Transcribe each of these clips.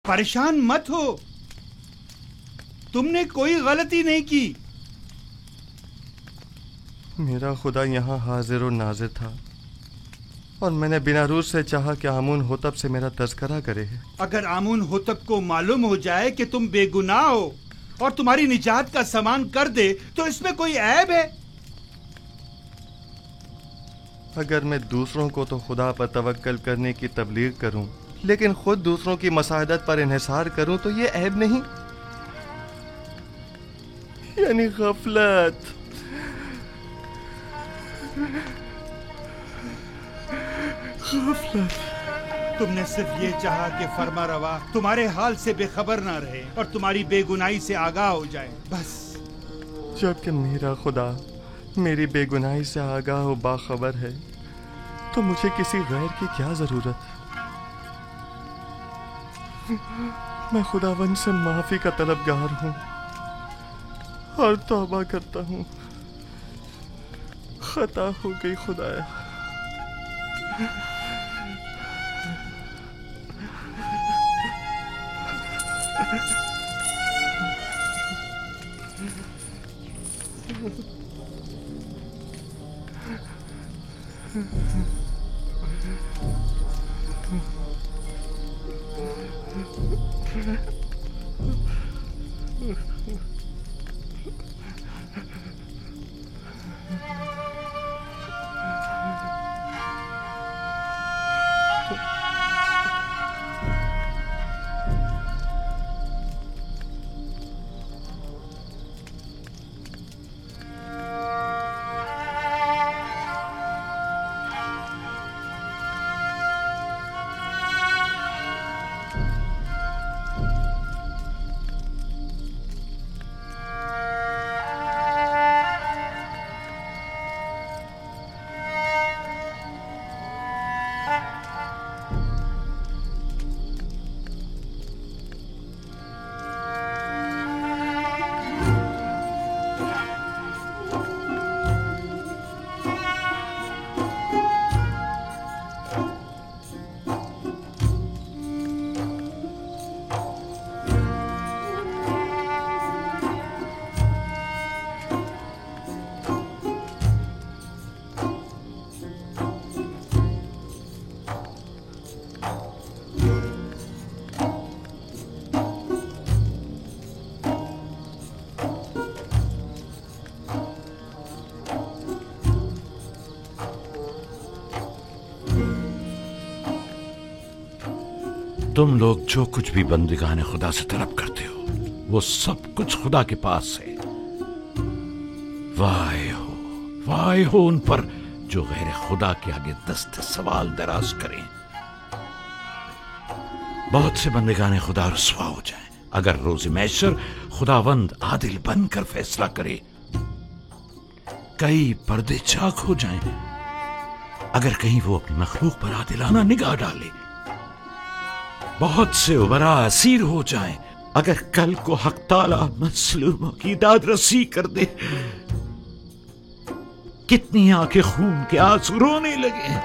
परेशान मत हो, तुमने कोई गलती नहीं की। मेरा खुदा यहाँ हाजिर और नाजिर था और मैंने बिना रूज से चाहा कि आमून होतब से मेरा तज़किरा करे। अगर आमून होतब को मालूम हो जाए कि तुम बेगुनाह हो और तुम्हारी निजात का सामान कर दे तो इसमें कोई ऐब है? अगर मैं दूसरों को तो खुदा पर तवक्कल करने की तबलीग करूं, लेकिन खुद दूसरों की मसादत पर इन्हिसार करूं तो ये ऐब नहीं, यानी गफलत। तुमने सिर्फ ये चाहा कि फरमा रवा तुम्हारे हाल से बेखबर ना रहे और तुम्हारी बेगुनाही से आगाह हो जाए, बस। जबकि मेरा खुदा मेरी बेगुनाही से आगाह और बाखबर है तो मुझे किसी गैर की क्या जरूरत। मैं खुदावंद से माफी का तलबगार हूँ और तौबा करता हूँ, खता हो गई खुदाया। तुम लोग जो कुछ भी बंदिगाने खुदा से तलब करते हो वो सब कुछ खुदा के पास है। वाय हो उन पर जो गैर खुदा के आगे दस्त सवाल दराज करें। बहुत से बंदिगाने खुदा रुसवा हो जाएं अगर रोज़ महशर खुदावंद आदिल बनकर फैसला करे। कई पर्दे चाक हो जाएं अगर कहीं वो अपनी मखलूक पर आदिलाना निगाह डाले। बहुत से उबरा असीर हो जाएं अगर कल को हक ताला मसलूमों की दादरसी कर दे। कितनी आंखें खून के आंसू रोने लगे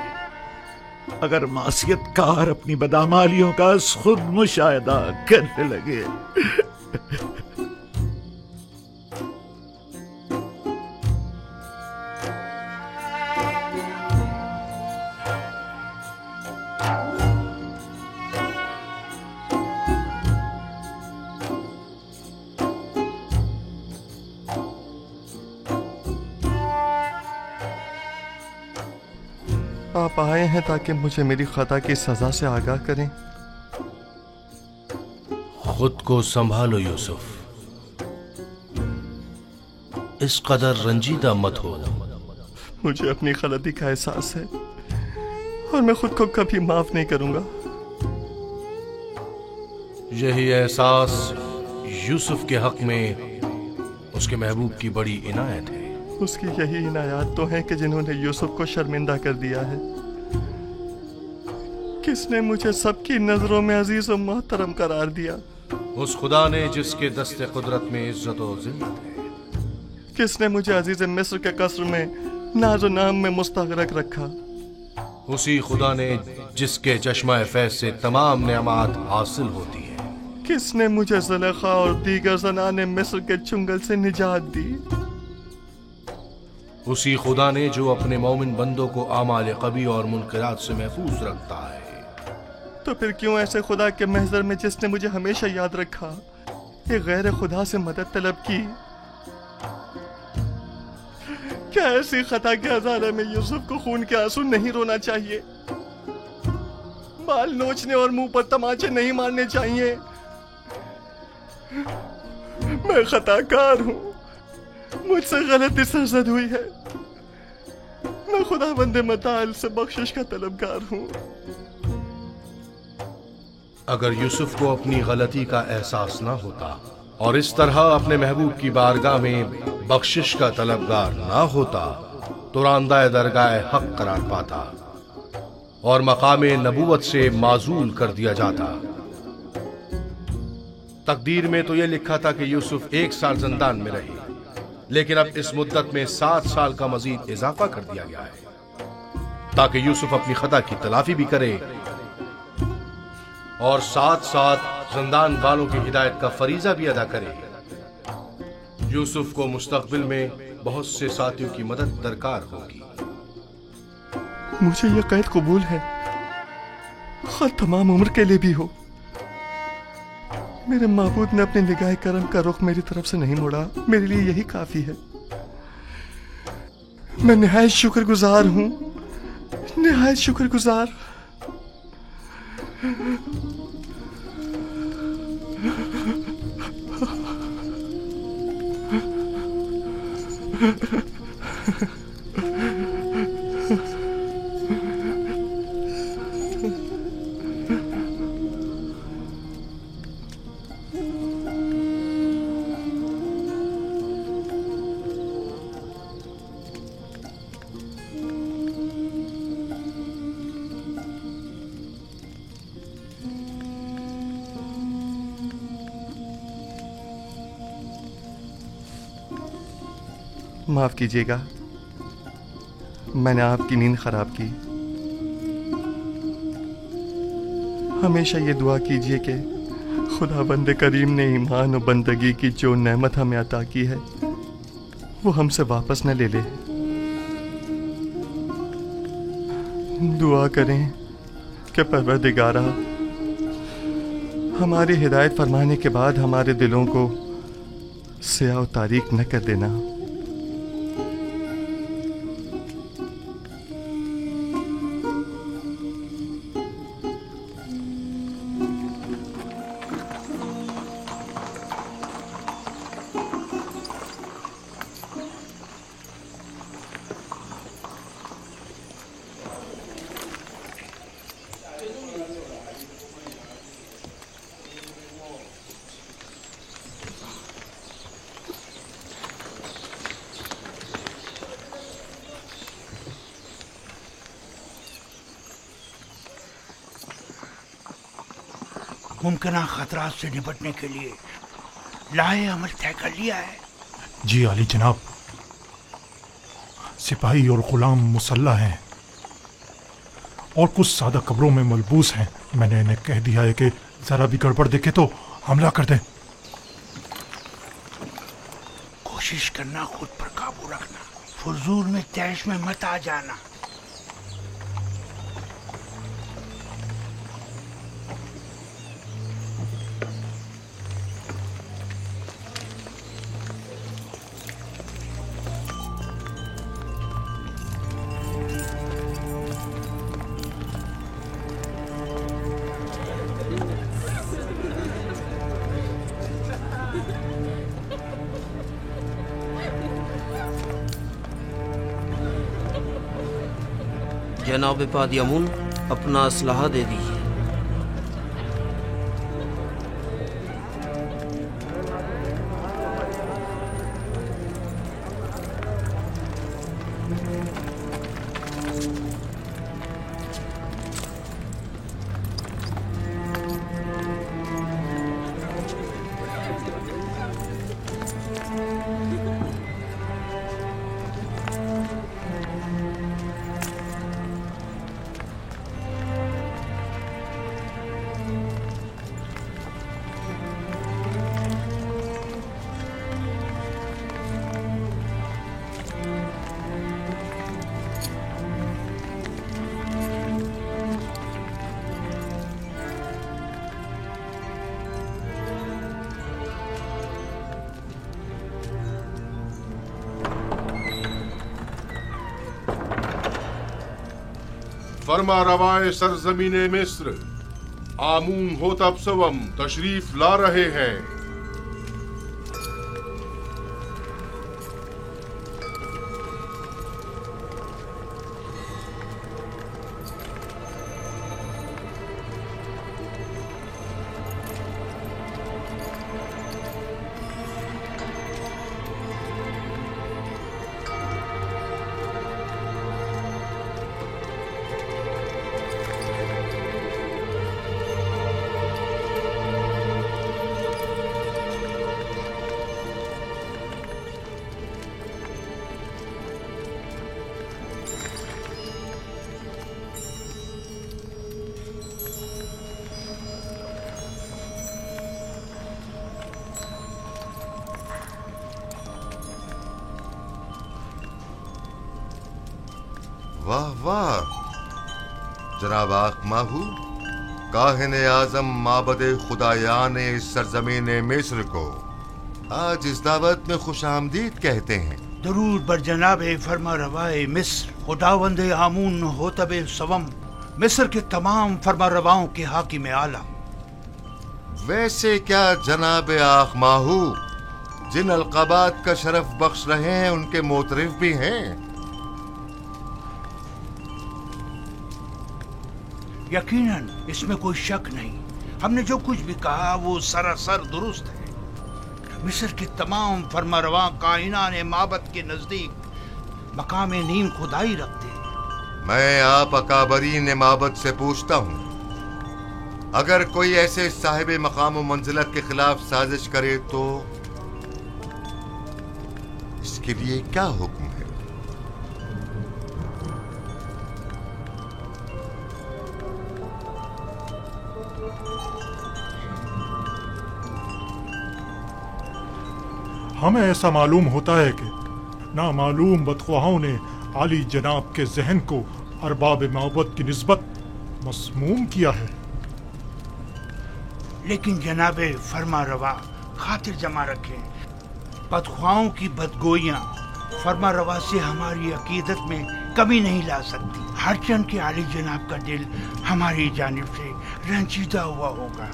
अगर मासियतकार अपनी बदामालियों का खुद मुशाहिदा करने लगे। आप आए हैं ताकि मुझे मेरी खता की सजा से आगाह करें। खुद को संभालो यूसुफ, इस कदर रंजीदा मत हो। मुझे अपनी गलती का एहसास है और मैं खुद को कभी माफ नहीं करूंगा। यही एहसास यूसुफ के हक में उसके महबूब की बड़ी इनायत है। उसकी यही इनायत तो है कि जिन्होंने यूसुफ को शर्मिंदा कर दिया है। किसने मुझे सबकी नजरों में अजीज और मोहतरम करार दिया? उस खुदा ने जिसके दस्ते कुदरत में इज्जत और जिल्लत है। किसने मुझे अजीज मिस्र के कसर में नाज़ो नाम में मुस्तगरक रखा? उसी खुदा ने जिसके चश्मा फैज से तमाम नेमत हासिल होती है। किसने मुझे ज़ुलेखा और दीगर ज़नाने मिस्र के चुंगल से निजात दी? उसी खुदा ने जो अपने मोमिन बंदों को आमाल कबी और मुनकरात से महफूज रखता है। तो फिर क्यों ऐसे खुदा के महज़र में जिसने मुझे हमेशा याद रखा, एक गैर खुदा से मदद तलब की? क्या ऐसी खता के हज़ारे में यूसुफ को खून के आंसू नहीं रोना चाहिए? बाल नोचने और मुंह पर तमाचे नहीं मारने चाहिए? मैं खताकार हूं, मुझसे गलती सरजद हुई है। मैं खुदा बंदे मताल से बख्शिश का तलबगार हूं। अगर यूसुफ को अपनी गलती का एहसास ना होता और इस तरह अपने महबूब की बारगाह में बख्शिश का तलबगार ना होता तो रांदा दरगाह हक करार पाता और मकामे नबूवत से माजूल कर दिया जाता। तकदीर में तो यह लिखा था कि यूसुफ 1 साल जिंदान में रहे, लेकिन अब इस मुद्दत में 7 साल का मजीद इजाफा कर दिया गया है ताकि यूसुफ अपनी खता की तलाफी भी करे और साथ साथ जिंदान वालों की हिदायत का फरीजा भी अदा करे। यूसुफ को मुस्तकबिल में बहुत से साथियों की मदद दरकार होगी। मुझे यह कैद कबूल है, खत तमाम उम्र के लिए भी हो। मेरे माबूद ने अपने निगाह करम का रुख मेरी तरफ से नहीं मोड़ा, मेरे लिए यही काफी है। मैं निहायत शुक्रगुजार हूं, निहायत शुक्रगुजार। माफ कीजिएगा, मैंने आपकी नींद खराब की। हमेशा ये दुआ कीजिए कि खुदा बंदे करीम ने ईमान और बंदगी की जो नेमत हमें अता की है वो हमसे वापस न ले ले। दुआ करें कि परवरदिगारा हमारी हिदायत फरमाने के बाद हमारे दिलों को स्याह और तारीक न कर देना। मुमकिना खतरात से निपटने के लिए लाए अमल तय कर लिया है। जी आली जनाब, सिपाही और गुलाम मुसल्ला हैं और कुछ सादा कब्रों में मलबूस हैं। मैंने इन्हें कह दिया है कि जरा भी गड़बड़ देखे तो हमला कर दें। कोशिश करना खुद पर काबू रखना, फुजूल में तैश में मत आ जाना। जनाब पादियामुन, अपना असलहा दे दीजिए। फरमा रवाए सरजमीने मिस्र आमून होतब सवम तशरीफ ला रहे हैं। वाह वाह जनाब आखमाहू, काहिने आजम माबद खुदायान सरजमीन मिस्र को आज इस दावत में खुशामदीद कहते हैं। दरूद बर जनाब फरमा रवाए मिस्र खुदावंद आमून होतब सवम मिस्र के तमाम फरमा रवाओं के हाकिम आला। वैसे क्या जनाब आखमाहू जिन अलकाबात का शरफ बख्श रहे हैं उनके मोतरिफ भी हैं? यकीनन इसमें कोई शक नहीं। हमने जो कुछ भी कहा वो सरासर दुरुस्त है। मिस्र के तमाम फरमारवा कायनात माबद के नजदीक मकाम नीम खुदाई रखते हैं। मैं आप अकाबरीन माबद से पूछता हूँ, अगर कोई ऐसे साहिब मकाम व मंजिलत के खिलाफ साजिश करे तो इसके लिए क्या हुक्म है? हमें ऐसा मालूम होता है कि नामालूम बदख्वाहों ने आली जनाब के जहन को अरबाब माबद की निस्बत मसमूम किया है। लेकिन जनाबे फरमा रवा खातिर जमा रखें, बदख्वाहों की बदगोइयां फरमा रवा से हमारी अकीदत में कमी नहीं ला सकती। हर चंद के आली जनाब का दिल हमारी जानिब से रंजीदा हुआ होगा।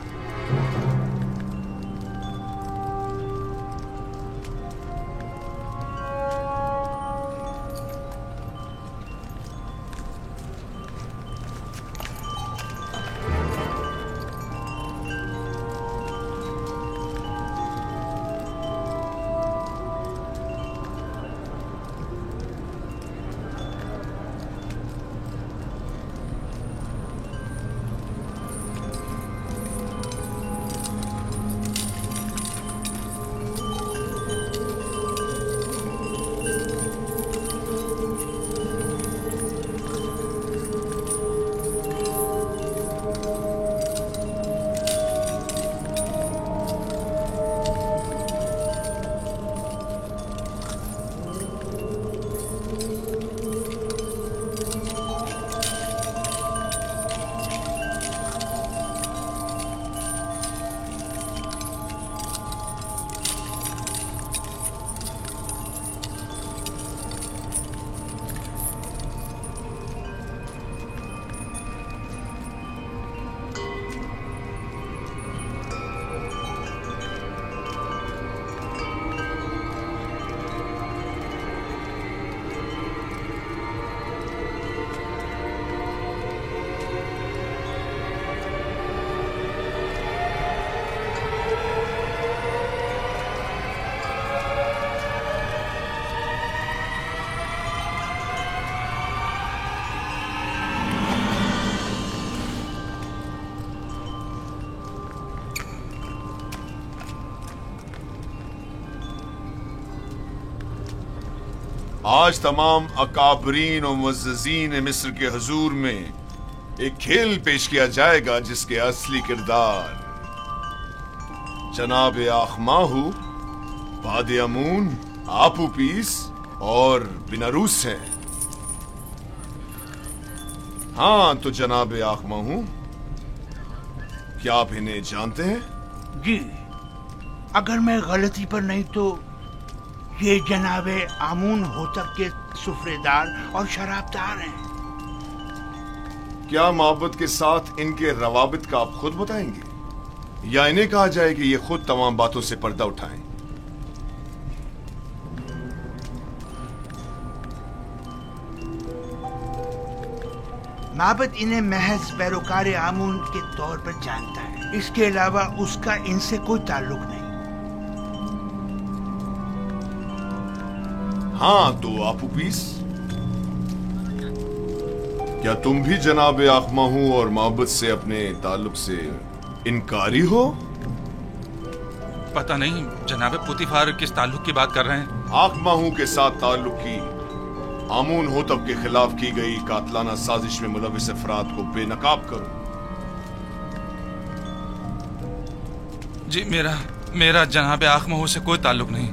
आज तमाम अकाबरीन और मुअज़्ज़ज़ीन मिस्र के हुजूर में एक खेल पेश किया जाएगा जिसके असली किरदार जनाब आखमाहू, वादे अमून, आपूपीस और बिनारूस हैं। हाँ तो जनाब आखमाहू, क्या आप इन्हें जानते हैं? जी, अगर मैं गलती पर नहीं तो ये जनाबे आमून होतब के सुफ्रेदार और शराबदार हैं। क्या मोहब्बत के साथ इनके रवाबित का आप खुद बताएंगे या इन्हें कहा जाए कि ये खुद तमाम बातों से पर्दा उठाएं? माबद इन्हें महज पैरोकार आमून के तौर पर जानता है, इसके अलावा उसका इनसे कोई ताल्लुक नहीं। हाँ तो आपू पीस, क्या तुम भी जनाब आखमाहू और मोहब्बत से अपने ताल्लुक से इनकारी हो? पता नहीं जनाब पुतिफार किस ताल्लुक की बात कर रहे हैं। आखमाहू के साथ ताल्लुक की आमून होतब के खिलाफ की गई कातलाना साजिश में मुलविस अफराद को बेनकाब करो। जी मेरा जनाब आखमाहू से कोई ताल्लुक नहीं।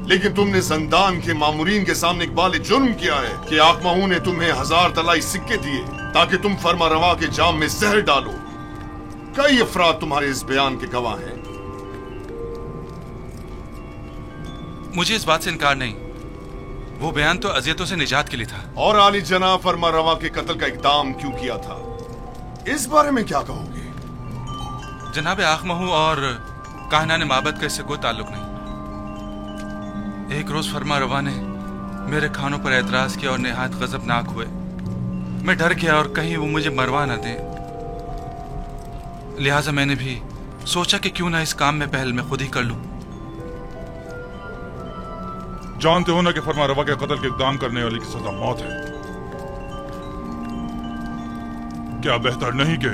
लेकिन तुमने जंदान के मामूरीन के सामने इकबाल जुर्म किया है कि आखमाहू ने तुम्हें 1000 तलाई सिक्के दिए ताकि तुम फरमा रवा के जाम में जहर डालो। कई अफराद तुम्हारे इस बयान के गवाह हैं। मुझे इस बात से इनकार नहीं, वो बयान तो अजियतों से निजात के लिए था। और आली जना फरमा रवा के कत्ल का इकदाम क्यों किया था, इस बारे में क्या कहोगे? जनाब आखमाहू और काहनान माबद का इससे कोई ताल्लुक नहीं। एक रोज फरमा रवा ने मेरे खानों पर एतराज किया और निहायत गजबनाक हुए। मैं डर गया और कहीं वो मुझे मरवा न दे, लिहाजा मैंने भी सोचा कि क्यों ना इस काम में पहल मैं खुद ही कर लूं। जानते हो ना कि फरमा रवा के कत्ल के इक़दाम करने वाले की सजा मौत है। क्या बेहतर नहीं कि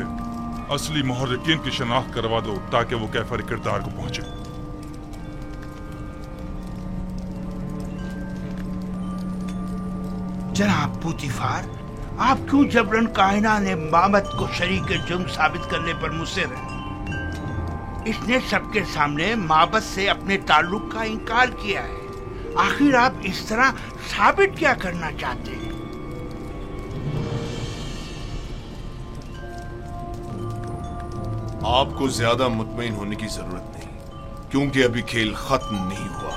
असली मुहर्रिकीन की शनाख्त करवा दो ताकि वो कैफर किरदार को पहुंचे? जनाब पुतिफार, आप क्यों जबरन कायना ने मामद को शरीक जुर्म साबित करने पर मुसर हैं? इसने सबके सामने माबद से अपने ताल्लुक का इनकार किया है। आखिर आप इस तरह साबित क्या करना चाहते हैं? आपको ज्यादा मुतमईन होने की जरूरत नहीं, क्योंकि अभी खेल खत्म नहीं हुआ।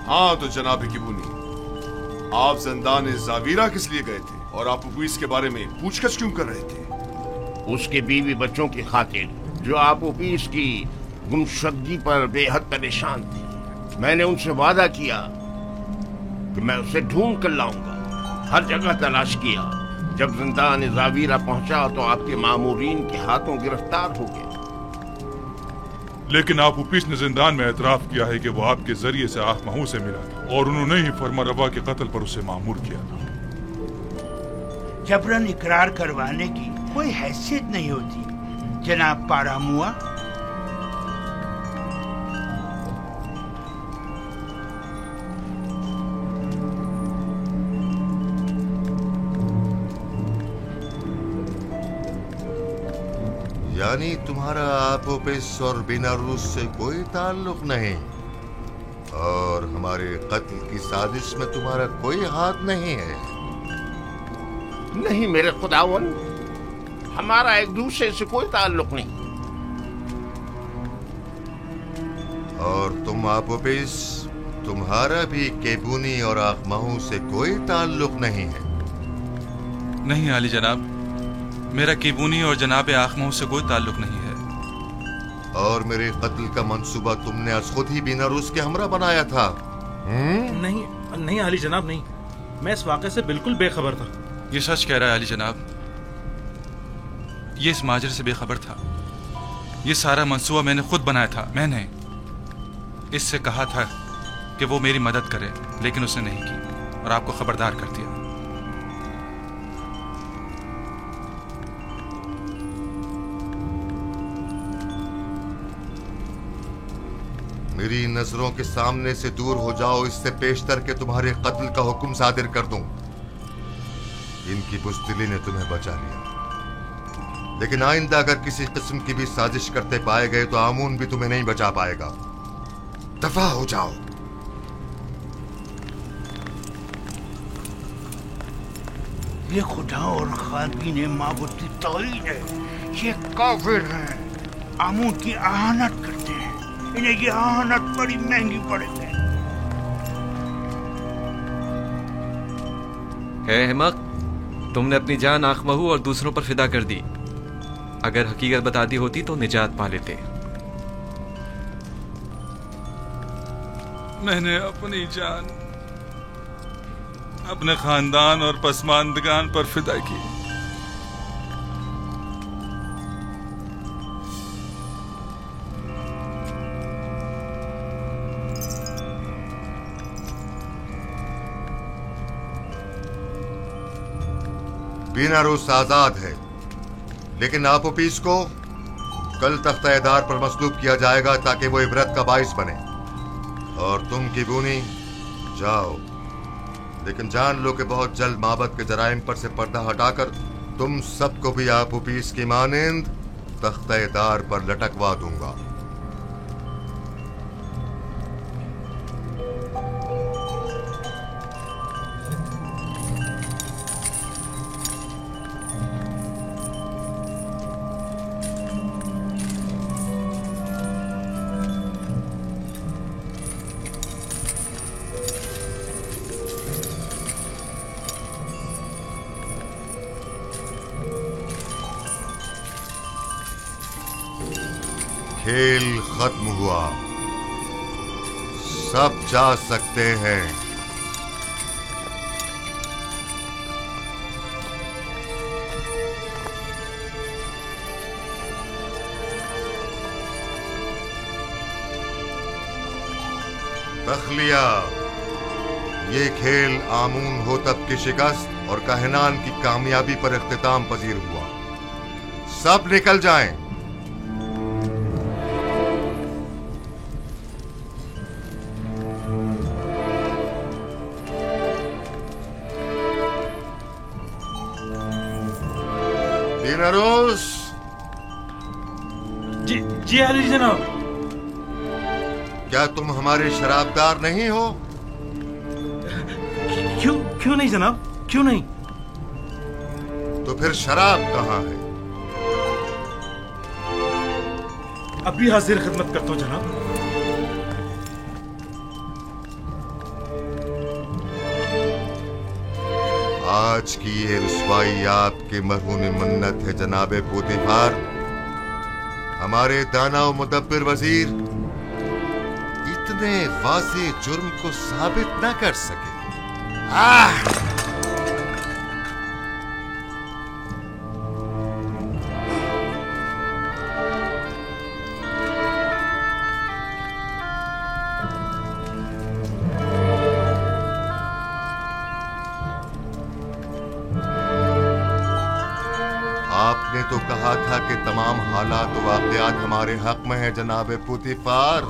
हाँ तो जनाब किबूनी, आप ज़ंदान ज़ावीरा किस लिए गए थे और आप पुपीस के बारे में पूछताछ क्यों कर रहे थे? उसके बीवी बच्चों की खातिर जो आप पुपीस की गुमशुदगी पर बेहद परेशान थी। मैंने उनसे वादा किया कि मैं उसे ढूंढ कर लाऊंगा। हर जगह तलाश किया। जब ज़ंदान ज़ावीरा पहुंचा तो आपके मामूरीन के हाथों गिरफ्तार हो गए। लेकिन आप पुपीस ने जिंदान में एतराफ किया है कि वो आपके जरिए से आखमाहू से मिला था और उन्होंने ही फरमा रवा के कत्ल पर उसे मामूर किया था। जबरन इकरार करवाने की कोई हैसियत नहीं होती जनाब पारामुआ। यानी तुम्हारा आपोपिस और बिनारूस से कोई ताल्लुक नहीं और हमारे कत्ल की साजिश में तुम्हारा कोई हाथ नहीं है? नहीं मेरे खुदावन, हमारा एक दूसरे से कोई ताल्लुक नहीं। और तुम आपोपिस, तुम्हारा भी केबूनी और आखमाहू से कोई ताल्लुक नहीं है? नहीं आली जनाब, मेरा केबूनी और जनाब आखमाहू से कोई ताल्लुक नहीं है। और मेरे कत्ल का मंसूबा तुमने आज खुद ही बिनारूस के हमरा बनाया था? नहीं आली जनाब, नहीं। मैं इस वाक़े से बिल्कुल बेखबर था। ये सच कह रहा है आली जनाब, ये इस माजरे से बेखबर था। ये सारा मंसूबा मैंने खुद बनाया था। मैंने इससे कहा था कि वो मेरी मदद करे, लेकिन उसने नहीं की और आपको खबरदार कर दिया। मेरी नजरों के सामने से दूर हो जाओ, इससे पेशतर के तुम्हारे कत्ल का हुक्म सादिर कर दूं। इनकी बुज़दिली ने तुम्हें बचा लिया, लेकिन आइंदा अगर किसी किस्म की भी साजिश करते पाए गए तो आमून भी तुम्हें नहीं बचा पाएगा। दफा हो जाओ। ये खुदा और खादीन माबूद की तौहीद है। ये काफिर हैं, आमून की आहानत करते हैं। इन्हें ये आहानत बड़ी महंगी पड़ेगी। है हिम्मत, तुमने अपनी जान आखमहू और दूसरों पर फिदा कर दी। अगर हकीकत बता दी होती तो निजात पा लेते। मैंने अपनी जान अपने खानदान और पसमानदगान पर फिदा की। बीनारूस आजाद है, लेकिन आपोपीस को कल तख्ता-ए-दार पर मसलूब किया जाएगा ताकि वो इबरत का बाइस बने। और तुम किबूनी जाओ, लेकिन जान लो कि बहुत जल्द माबद के जराइम पर से पर्दा हटाकर तुम सबको भी आपोपीस की मानिंद तख्ता-ए-दार पर लटकवा दूंगा। खेल खत्म हुआ, सब जा सकते हैं। तखलिया, ये खेल आमून होतब की शिकस्त और कहनान की कामयाबी पर इख्तिताम पजीर हुआ। सब निकल जाएं। बीनारूस। जी अली जनाब। क्या तुम हमारे शराबदार नहीं हो? क्यों नहीं जनाब, क्यों नहीं? तो फिर शराब कहाँ है? अभी हाजिर खिदमत करता हूँ जनाब। आज की ये रुसवाई आपके मरहूम मन्नत है जनाबे पोतीफार। हमारे दाना और मुदब्बिर वजीर इतने वाज़े जुर्म को साबित न कर सके। आपने तो कहा था कि तमाम हालात व वाक़यात हमारे हक में है जनाबे पोतीफार।